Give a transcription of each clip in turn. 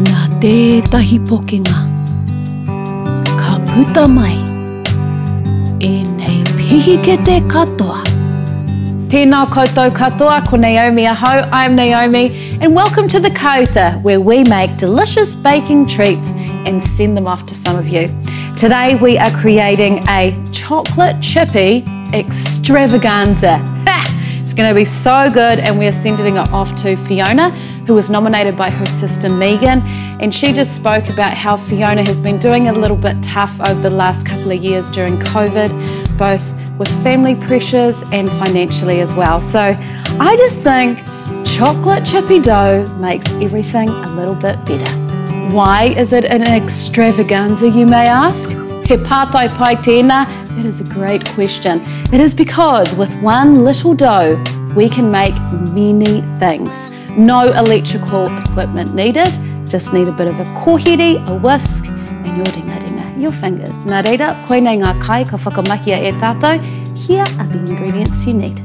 Nā tētahi pokenga, ka puta mai, e nei pihikete katoa. Tēnā koutou katoa, ko Naomi aho, I'm Naomi, and welcome to the Kaiwhakatū, where we make delicious baking treats and send them off to some of you. Today we are creating a chocolate chippy extravaganza. It's going to be so good, and we're sending it off to Fiona, who was nominated by her sister Megan, and she just spoke about how Fiona has been doing it a little bit tough over the last couple of years during COVID, both with family pressures and financially as well. So I just think chocolate chippy dough makes everything a little bit better. Why is it an extravaganza, you may ask? He pātai pai tēnā? That is a great question. It is because with one little dough, we can make many things. No electrical equipment needed, just need a bit of a kōhiri, a whisk, and your ringa, your fingers. Nā reira, koe nei ngā kai ka whakamahia e tātou, here are the ingredients you need.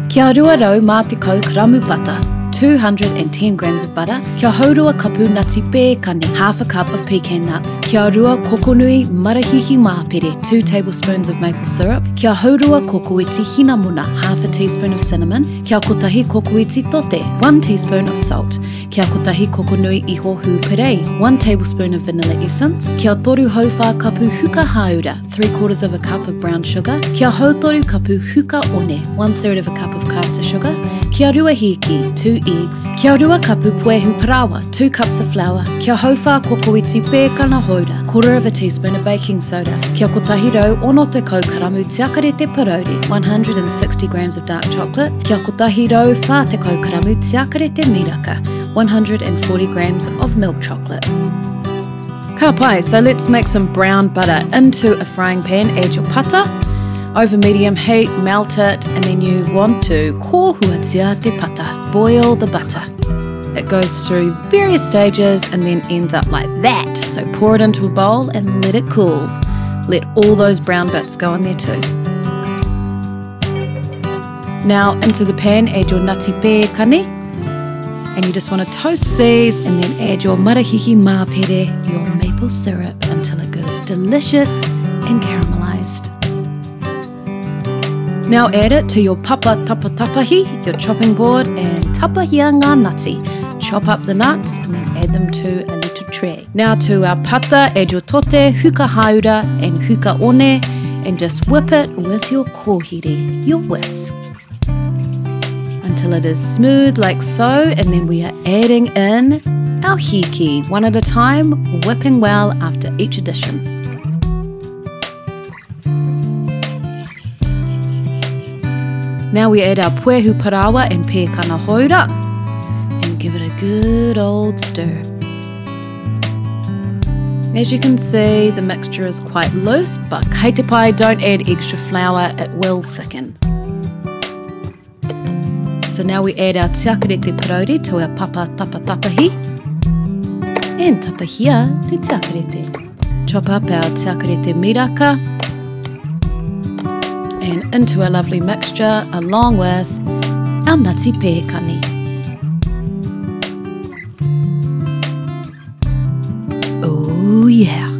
Kia rua rau mā te Kaiwhakapūta, 210 grams of butter. Kia haurua kapu nutty pēkane, half a cup of pecan nuts. Kia rua kokonui marahihi māpere, 2 tablespoons of maple syrup. Kia haurua kokoiti hinamuna, half a teaspoon of cinnamon. Kia kotahi kokoiti tote, 1 teaspoon of salt. Kia kotahi kokonui iho hūpere, 1 tablespoon of vanilla essence. Kia toru hauwha kapu huka haura, 3/4 of a cup of brown sugar. Kia hautoru kapu huka one, 1/3 of a cup of caster sugar. Kia rua hiki, 2 eggs. Kia rua kapu puehu parawa, 2 cups of flour. Kia hauwha kokoiti pēkana haura, 1/4 of a teaspoon of baking soda. Kia kotahi rau ono te kaukaramu tiakarete parori, 160 grams of dark chocolate. Kia kotahi rau whā te kaukaramu tiakarete miraka, 140 grams of milk chocolate. Ka pai, so let's make some brown butter. Into a frying pan, add your pata. Over medium heat, melt it, and then you want to kōhuatia te pata, boil the butter. It goes through various stages and then ends up like that. So pour it into a bowl and let it cool. Let all those brown bits go in there too. Now into the pan, add your nutty pēkane, and you just want to toast these and then add your marahihi māpere, your maple syrup, until it goes delicious and caramelised. Now add it to your papa tapatapahi, your chopping board, and tapahia ngā nutty. Chop up the nuts and then add them to a little tray. Now to our pata, add your tote, huka haura and huka one, and just whip it with your kōhiri, your whisk, until it is smooth like so, and then we are adding in our hiki, one at a time, whipping well after each addition. Now we add our puehu parawa and pēkana haura and give it a good old stir. As you can see, the mixture is quite loose, but kei te pai, don't add extra flour, it will thicken. So now we add our tiakarete parori to our papa tapatapahi and tapahia te tiakarete. Chop up our tiakarete miraka and into a lovely mixture along with our nutty pēkane. Oh yeah!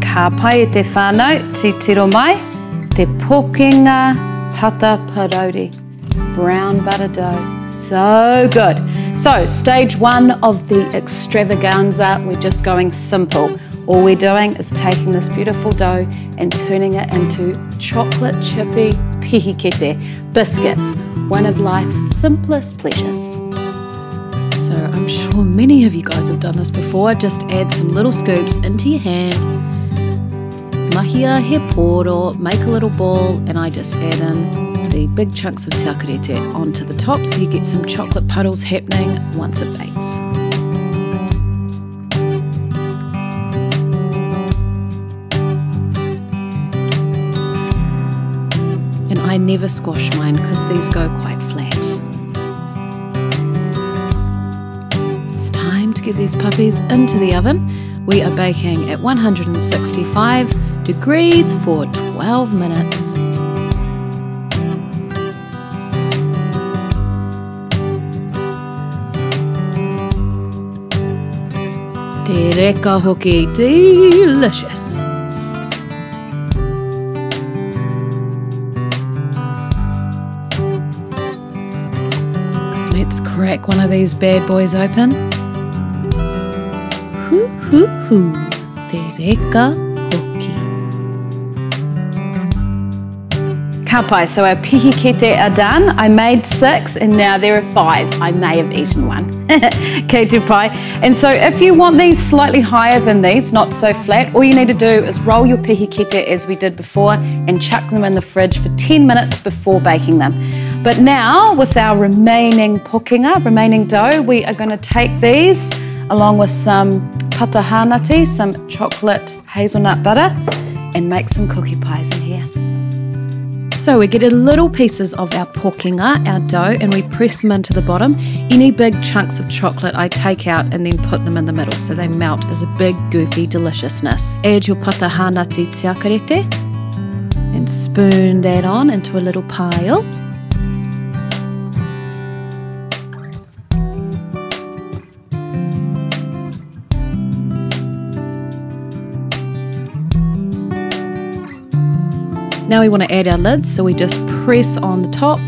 Ka pai e te whānau, ti tiro mai, te pokenga pata parori, brown butter dough, so good. So stage 1 of the extravaganza, we're just going simple. All we're doing is taking this beautiful dough and turning it into chocolate chippy pihikete biscuits, one of life's simplest pleasures. So I'm sure many of you guys have done this before. Just add some little scoops into your hand, mahia he pūoro, make a little ball, and I just add in the big chunks of tiakarete onto the top so you get some chocolate puddles happening once it bakes. And I never squash mine because these go quite flat. It's time to get these puppies into the oven. We are baking at 165 degrees for 12 minutes. Te reka hoki, delicious. Let's crack one of these bad boys open. Hoo hoo hoo, te reka hoki. Ka pai, so our pihikete are done. I made 6 and now there are 5. I may have eaten one. Kei te pai. And so if you want these slightly higher than these, not so flat, all you need to do is roll your pihikete as we did before and chuck them in the fridge for 10 minutes before baking them. But now with our remaining dough, we are going to take these along with some pata hanati, some chocolate hazelnut butter, and make some cookie pies in here. So we get little pieces of our pokinga, our dough, and we press them into the bottom. Any big chunks of chocolate I take out and then put them in the middle so they melt as a big goopy deliciousness. Add your pata hanati tiakarete and spoon that on into a little pile. Now we want to add our lids, so we just press on the top,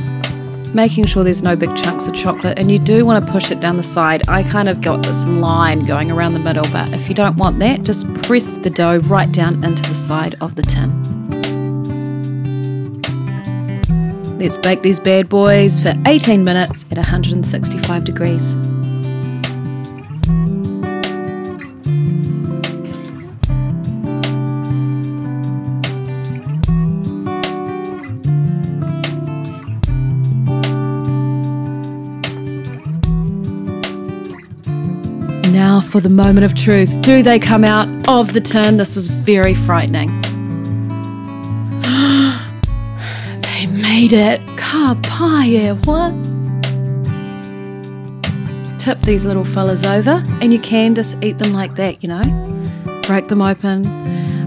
making sure there's no big chunks of chocolate, and you do want to push it down the side. I kind of got this line going around the middle, but if you don't want that, just press the dough right down into the side of the tin. Let's bake these bad boys for 18 minutes at 165 degrees. Now for the moment of truth. Do they come out of the tin? This was very frightening. They made it. Ka pai, what? Tip these little fellas over and you can just eat them like that, you know. Break them open.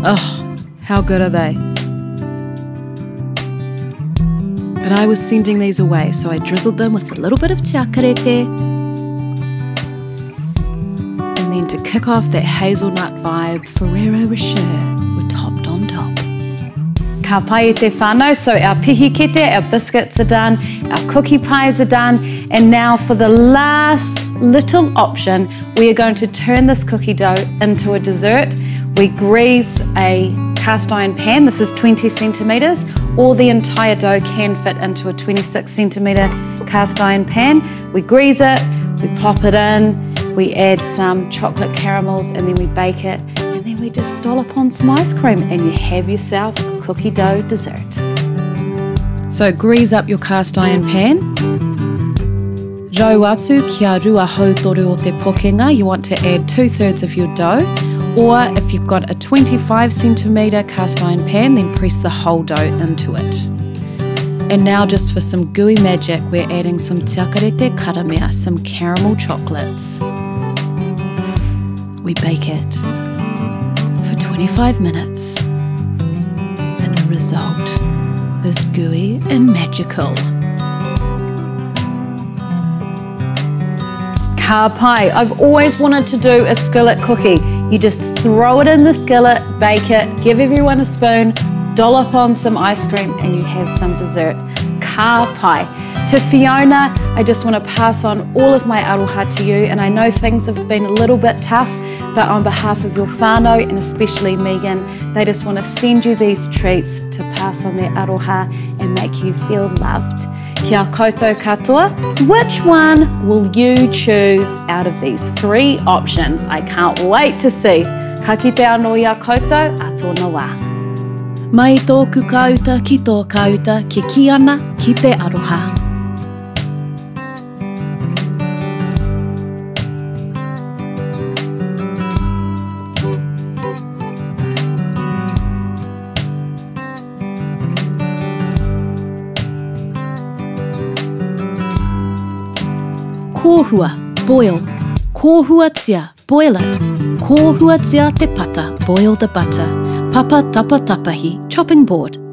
Oh, how good are they? But I was sending these away, so I drizzled them with a little bit of tiakarete. To kick off that hazelnut vibe, Ferrero Rocher were topped on top. Ka pai te whānau, so our pihikete, our biscuits are done, our cookie pies are done, and now for the last little option, we are going to turn this cookie dough into a dessert. We grease a cast iron pan, this is 20 centimetres, or the entire dough can fit into a 26 centimetre cast iron pan. We grease it, we plop it in, we add some chocolate caramels and then we bake it and then we just dollop on some ice cream and you have yourself a cookie dough dessert. So grease up your cast iron pan. Rau atu kia rua hautoru o te pokenga, you want to add 2/3 of your dough, or if you've got a 25 centimetre cast iron pan, then press the whole dough into it. And now just for some gooey magic, we're adding some tiakarete karamea, some caramel chocolates. We bake it for 25 minutes and the result is gooey and magical. Ka pai, I've always wanted to do a skillet cookie. You just throw it in the skillet, bake it, give everyone a spoon, dollop on some ice cream and you have some dessert. Ka pai. To Fiona, I just want to pass on all of my aroha to you, and I know things have been a little bit tough, but on behalf of your whānau and especially Megan, they just want to send you these treats to pass on their aroha and make you feel loved. Kia koutou katoa, which one will you choose out of these 3 options? I can't wait to see. Ka kite anō ia koutou, a tōna wā. Mai tōku kauta ki tō kauta, ke ki ana ki te aroha. Kōhua, boil. Kōhua tia, boil it. Kōhua tia te pata, boil the butter. papa tapa tapahi chopping board.